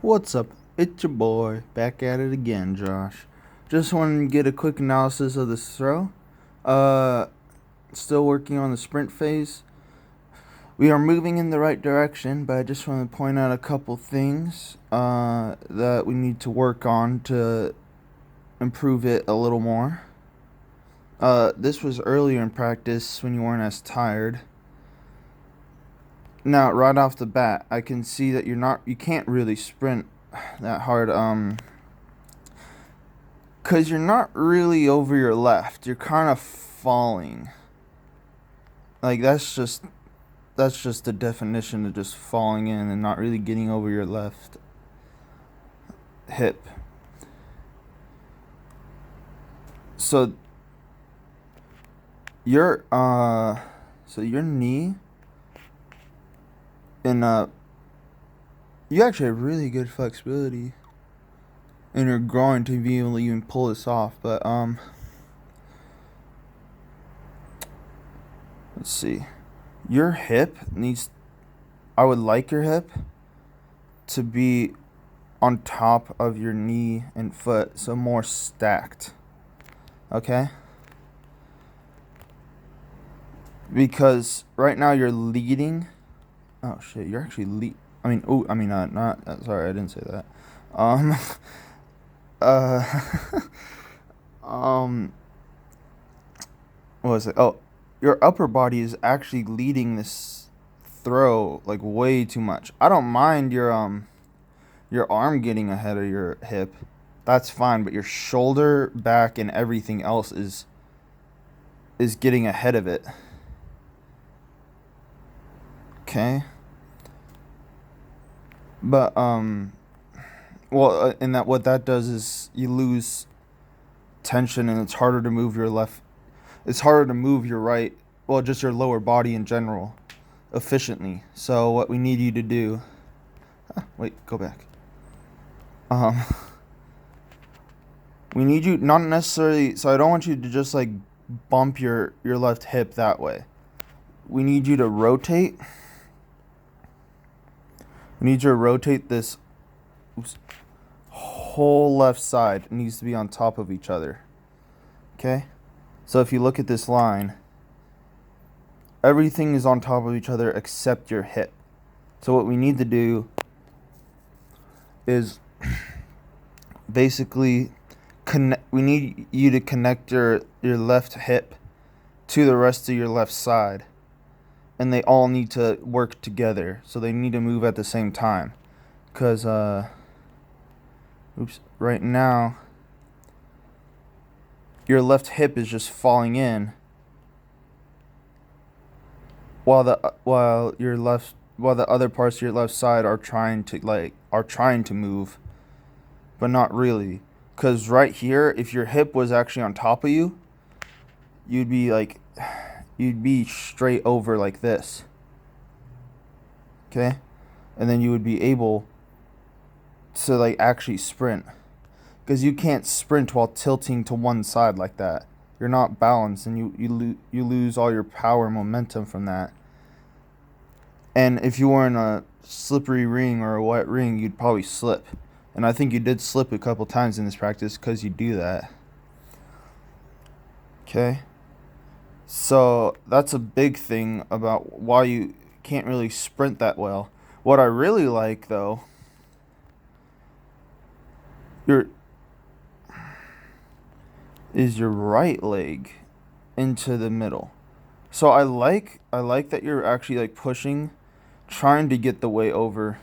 What's up? It's your boy, back at it again, Josh. Just wanted to get a quick analysis of this throw. Uh, Still working on the sprint phase. We are moving in the right direction, but I just want to point out a couple things that we need to work on to improve it a little more. This was earlier in practice when you weren't as tired. Now, right off the bat, I can see that you can't really sprint that hard. Because you're not really over your left. You're kind of falling. Like, that's just the definition of just falling in and not really getting over your left hip. So your your knee and you actually have really good flexibility in your groin to be able to even pull this off, but let's see. Your hip needs I would like your hip to be on top of your knee and foot, so more stacked. Okay? Because right now you're leading. Oh shit, you're actually not. Sorry, I didn't say that. Um, uh, um, what was it? Oh, your upper body is actually leading this throw like way too much. I don't mind your arm getting ahead of your hip. That's fine, but your shoulder, back, and everything else is getting ahead of it. Okay? But and that what that does is you lose tension and it's harder to move your left. It's harder to move your right, well, just your lower body in general efficiently. So what we need you to do, wait, go back. Um we need you not necessarily, so I don't want you to just like bump your left hip that way. We need you to rotate. We need you to rotate this whole left side. It needs to be on top of each other. Okay? So if you look at this line, everything is on top of each other except your hip. So what we need to do is basically we need you to connect your left hip to the rest of your left side. And they all need to work together. So they need to move at the same time. Because right now your left hip is just falling in while the other parts of your left side are trying to move, but not really. Cuz right here, if your hip was actually on top of you, you'd be straight over like this. Okay? And then you would be able to like actually sprint. Because you can't sprint while tilting to one side like that. You're not balanced, and you lose all your power and momentum from that. And if you were in a slippery ring or a wet ring, you'd probably slip. And I think you did slip a couple times in this practice because you do that. Okay? So that's a big thing about why you can't really sprint that well. What I really like, though, is your right leg into the middle. So I like that you're actually like pushing, trying to get the way over.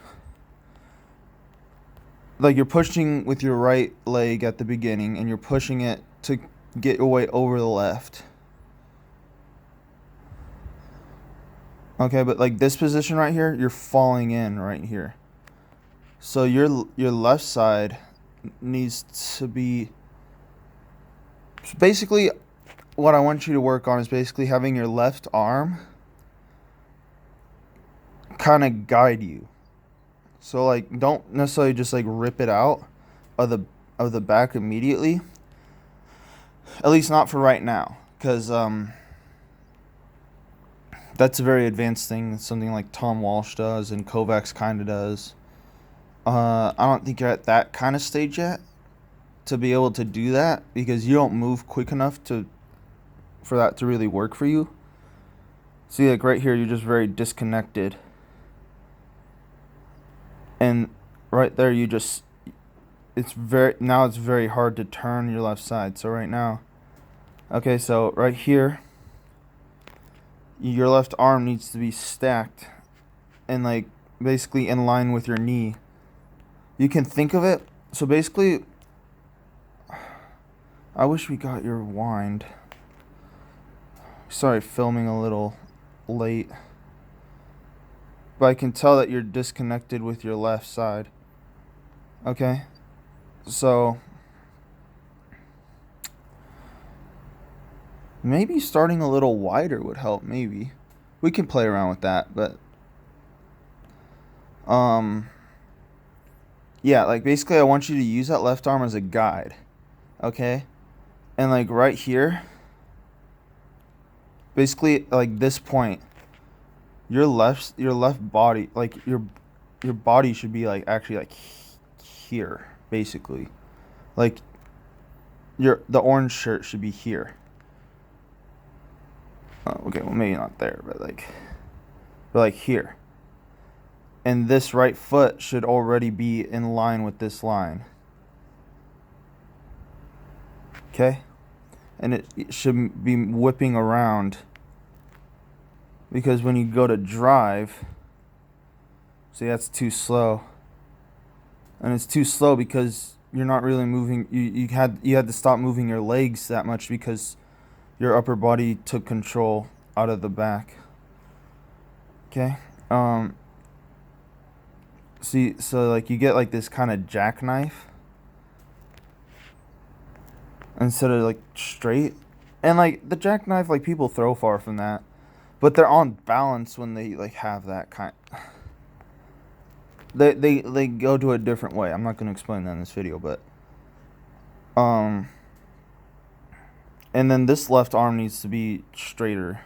Like you're pushing with your right leg at the beginning and you're pushing it to get your way over the left. Okay, but like this position right here, you're falling in right here. So your left side needs to be basically what I want you to work on is basically having your left arm kind of guide you. So like don't necessarily just like rip it out of the back immediately. At least not for right now, cuz that's a very advanced thing. It's something like Tom Walsh does and Kovacs kind of does. I don't think you're at that kind of stage yet to be able to do that because you don't move quick enough to for that to really work for you. See, like right here, you're just very disconnected, and right there, it's very hard to turn your left side. So right now, okay, so right here, your left arm needs to be stacked and like basically in line with your knee. You can think of it. So basically, I wish we got your wind. Sorry, filming a little late. But I can tell that you're disconnected with your left side. Okay? So maybe starting a little wider would help, maybe. We can play around with that, but yeah, like basically I want you to use that left arm as a guide. Okay? And like right here, basically like this point, your left body, like your body should be like actually like here, basically. Like the orange shirt should be here. Okay, well maybe not there, but like here. And this right foot should already be in line with this line. Okay? And it should be whipping around because when you go to drive, see, that's too slow. And it's too slow because you're not really moving. You had to stop moving your legs that much because your upper body took control out of the back. Okay? See, so like you get like this kind of jackknife instead of like straight. And like the jackknife, like people throw far from that, but they're on balance when they like have that kind. They go to a different way. I'm not going to explain that in this video, but and then this left arm needs to be straighter.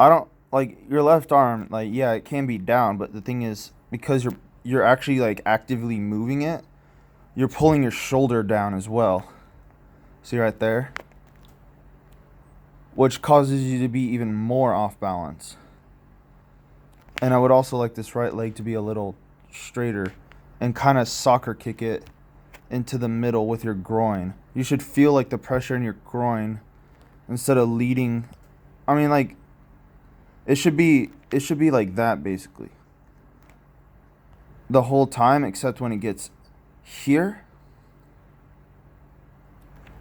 I don't like your left arm, like yeah, it can be down, but the thing is because you're actually like actively moving it, you're pulling your shoulder down as well. See right there? Which causes you to be even more off balance. And I would also like this right leg to be a little straighter and kind of soccer kick it into the middle with your groin. You should feel like the pressure in your groin instead of leading. I mean, like it should be like that basically the whole time, except when it gets here,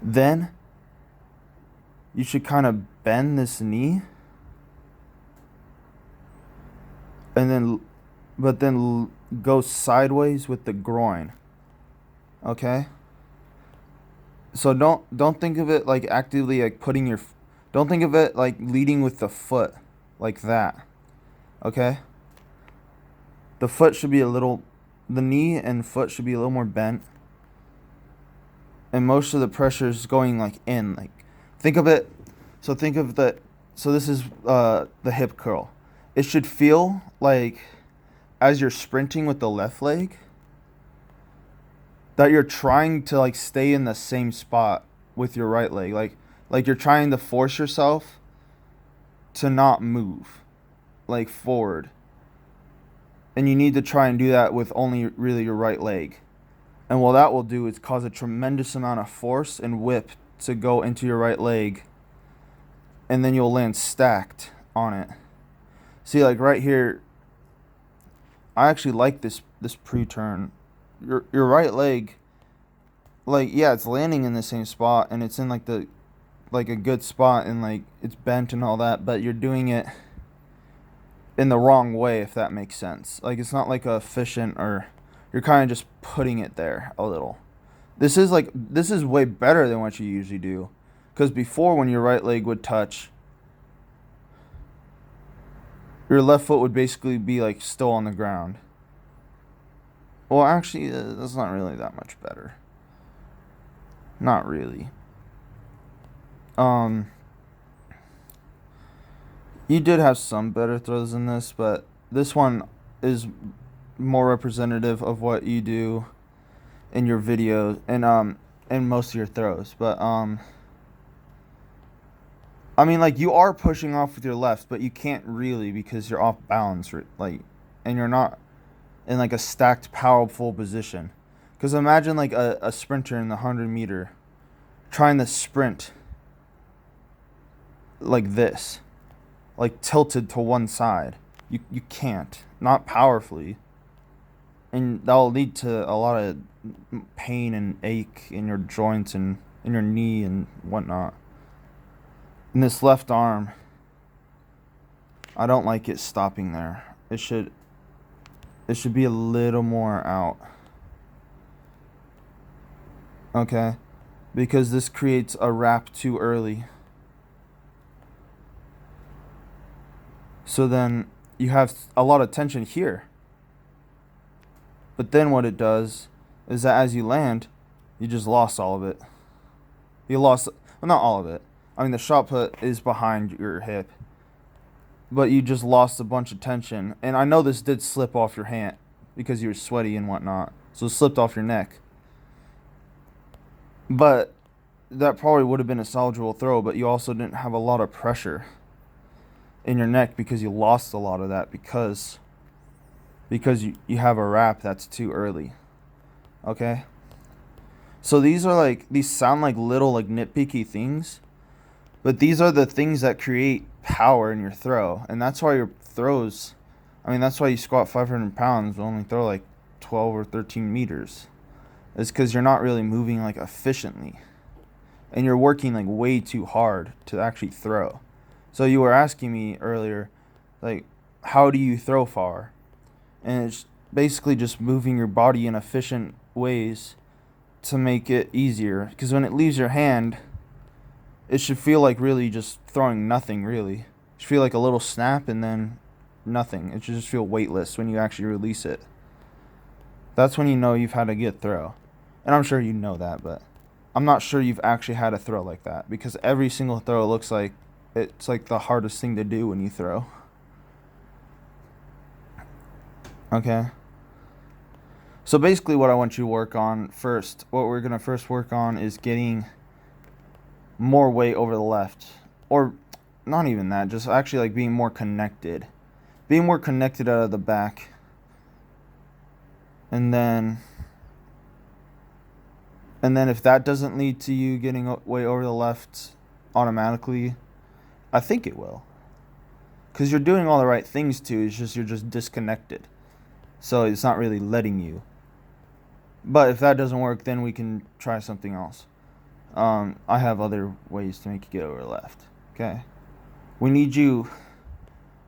then you should kind of bend this knee and then go sideways with the groin. Okay? So don't think of it like actively like don't think of it like leading with the foot like that. Okay? The foot should be the knee and foot should be a little more bent. And most of the pressure is going like in, like think of it. So this is the hip curl. It should feel like as you're sprinting with the left leg that you're trying to like stay in the same spot with your right leg. Like you're trying to force yourself to not move like forward. And you need to try and do that with only really your right leg. And what that will do is cause a tremendous amount of force and whip to go into your right leg. And then you'll land stacked on it. See, like right here, I actually like this pre-turn. Your right leg, like yeah, it's landing in the same spot and it's in like a good spot and like it's bent and all that, but you're doing it in the wrong way, if that makes sense. Like it's not like efficient, or you're kind of just putting it there a little. This is way better than what you usually do, because before when your right leg would touch, your left foot would basically be like still on the ground. Well, actually, that's not really that much better. Not really. You did have some better throws than this, but this one is more representative of what you do in your videos and most of your throws. But I mean, like, you are pushing off with your left, but you can't really because you're off balance, like, and you're not in like a stacked, powerful position. Because imagine like a sprinter in the 100 meter trying to sprint like this, like tilted to one side. You can't, not powerfully, and that'll lead to a lot of pain and ache in your joints and in your knee and whatnot. And this left arm, I don't like it stopping there. It should be a little more out. Okay? Because this creates a wrap too early. So then you have a lot of tension here. But then what it does is that as you land, you just lost all of it. You lost, well, not all of it. I mean, the shot put is behind your hip. But you just lost a bunch of tension. And I know this did slip off your hand because you were sweaty and whatnot. So it slipped off your neck. But that probably would have been a salvageable throw, but you also didn't have a lot of pressure in your neck because you lost a lot of that because you have a wrap that's too early. Okay? So these sound like little like nitpicky things, but these are the things that create power in your throw. And that's why your throws, I mean, that's why you squat 500 pounds but only throw like 12 or 13 meters. It's because you're not really moving like efficiently. And you're working like way too hard to actually throw. So you were asking me earlier, like, how do you throw far? And it's basically just moving your body in efficient ways to make it easier. Because when it leaves your hand, it should feel like really just throwing nothing, really. It should feel like a little snap and then nothing. It should just feel weightless when you actually release it. That's when you know you've had a good throw. And I'm sure you know that, but I'm not sure you've actually had a throw like that. Because every single throw looks like it's like the hardest thing to do when you throw. Okay? So basically what I want you to work on first, what we're going to first work on is getting more weight over the left. Or not even that, just actually like being more connected. Being more connected out of the back. And then if that doesn't lead to you getting weight over the left automatically, I think it will. Because you're doing all the right things too, it's just you're just disconnected. So it's not really letting you. But if that doesn't work, then we can try something else. I have other ways to make you get over the left. Okay? We need you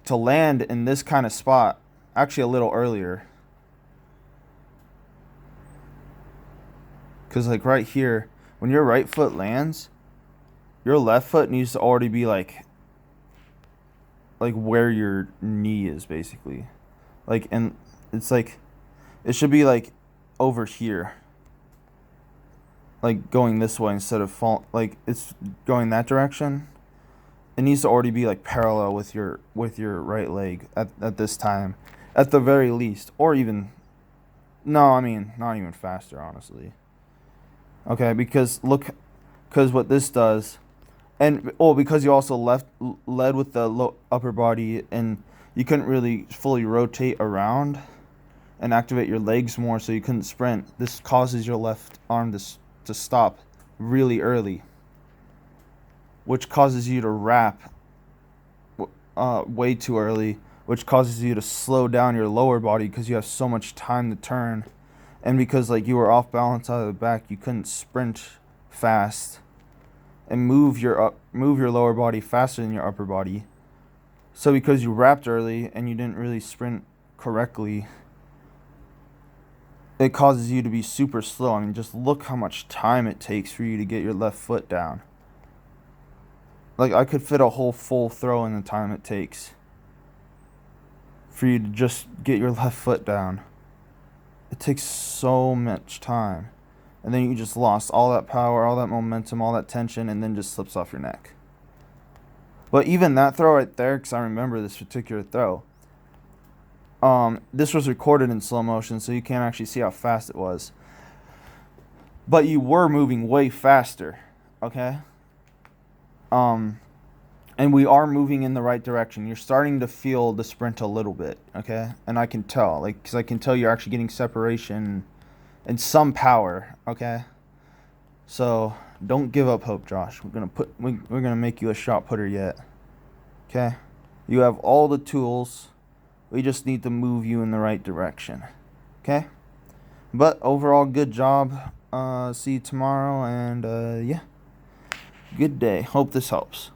to land in this kind of spot, actually a little earlier. Because like right here, when your right foot lands, your left foot needs to already be like where your knee is, basically. Like, and it's like, it should be like over here. Like going this way instead of like it's going that direction. It needs to already be like parallel with your right leg at this time, at the very least, or even, no, I mean not even faster, honestly. Okay, because what this does, and because you also led with the upper body and you couldn't really fully rotate around and activate your legs more, so you couldn't sprint. This causes your left arm to stop really early, which causes you to wrap way too early, which causes you to slow down your lower body because you have so much time to turn. And because like you were off balance out of the back, you couldn't sprint fast and move your lower body faster than your upper body. So because you wrapped early and you didn't really sprint correctly, it causes you to be super slow. I mean, just look how much time it takes for you to get your left foot down. Like, I could fit a whole full throw in the time it takes for you to just get your left foot down. It takes so much time. And then you just lost all that power, all that momentum, all that tension, and then just slips off your neck. But even that throw right there, because I remember this particular throw, This was recorded in slow motion, so you can't actually see how fast it was. But you were moving way faster, okay? And we are moving in the right direction. You're starting to feel the sprint a little bit, okay? And I can tell, like, because I can tell you're actually getting separation and some power, okay? So don't give up hope, Josh. We're gonna make you a shot putter yet, okay? You have all the tools. We just need to move you in the right direction, okay? But overall, good job. See you tomorrow, and yeah, good day. Hope this helps.